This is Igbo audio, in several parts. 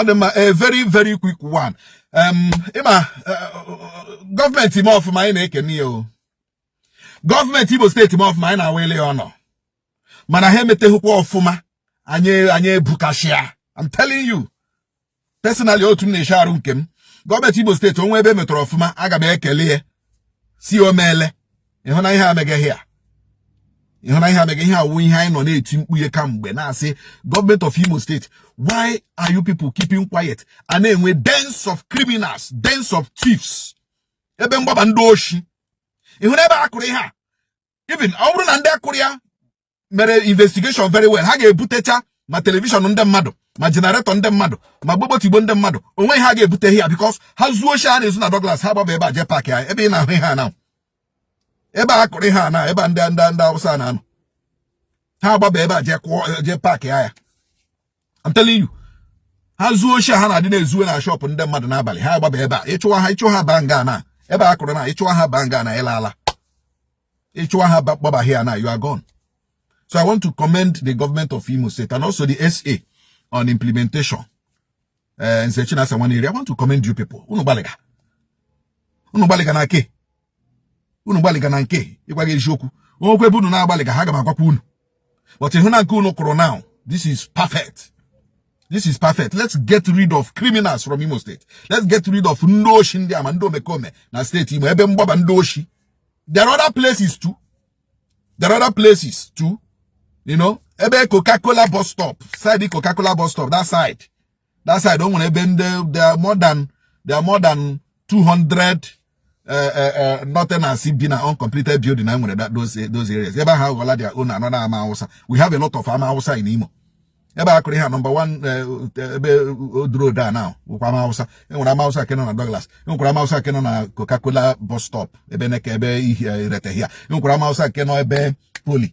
A very, very quick one. Government team of mine, government Igbo state team of mine, I will honor. Manahemete hupo fuma, anye bukashia. I'm telling you. Personally, government Igbo state, onwebe metro fuma, agabe ekele, si omele. Ihona ihe amege here. Ihona ihe amege here, we here no ne team uye kambe. Na say, government of Imo state, why are you people keeping quiet? And then with dens of criminals, dens of thieves. Ebe mbaba ndoshi. Ihuneba akuriha. Even, awuru na nde akuria, mere investigation very well. Hage butecha, ma television on them mado, ma generator on them mado, ma bobo tibo them mado. Onwe hage bute here because hazuo shane is na Douglas haba beba je park ya. Ebe na hiha now. Eba akuriha na, eba nda usa na no. Haba beba je park ya. I'm telling you. Hazuo shahana dine zuwe na shop on them mado na bali. Haba beba. Ichwa banga na. Eba akurana. Ichwa banga na elala. Ichwa baba here now. You are gone. So I want to commend the government of Imo State and also the SA on implementation. In searching as one area. I want to commend you people. Unubaliga na ke. Unubaliga na ke. Ikwage ishoku. Onwe bunu na abaliga haga makwapu unu. But ihuna nke unu kuro now. This is perfect. This is perfect. Let's get rid of criminals from Imo State. Let's get rid of Ndoshi Ndia Mando Mekome na state Imo. Ebe mbaba Ndoshi. There are other places too. You know, ebe Coca-Cola bus stop. Side Coca-Cola bus stop. That side. Don't want to there are more than 200 nothing as if been an uncompleted building. I'm going to those areas. Eba have all their own another Amausa. We have a lot of Amausa in Imo. Eba akuri ha number 1 odro da now. Ukwa Amausa. Enwura Amausa keno na Douglas. Enwura Amausa keno na Coca-Cola bus stop. Ebe neke ebe rete here. Enwura Amausa keno ebe poli.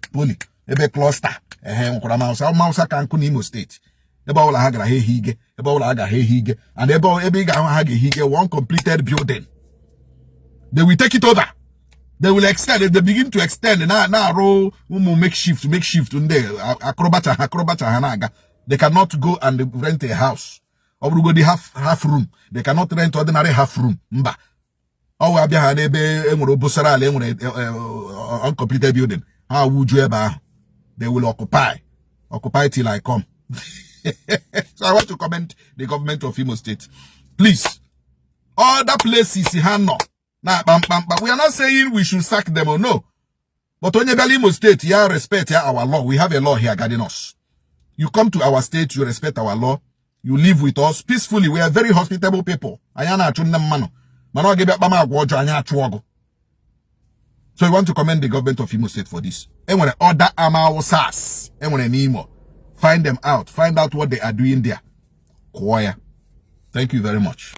Ebe cluster. Enwura Amausa kanku Imo State. Eba ola hagra he hige. And ebe ga hage hige one completed building. They will take it over. They will extend. They begin to extend. Now roll makeshift. Acrobata hanaga. They cannot go and rent a house. Or go the half room. They cannot rent ordinary half room. Mba. Or abia hanebe busara uncompleted building. How would you ever? They will occupy till I come. So I want to comment the government of Imo State. Please, other places but we are not saying we should sack them or no. But when you Imo State, you respect our law. We have a law here guarding us. You come to our state, you respect our law. You live with us peacefully. We are very hospitable people. So we want to commend the government of Imo State for this. And when other Amaosas, and when Imo, find them out. Find out what they are doing there. Thank you very much.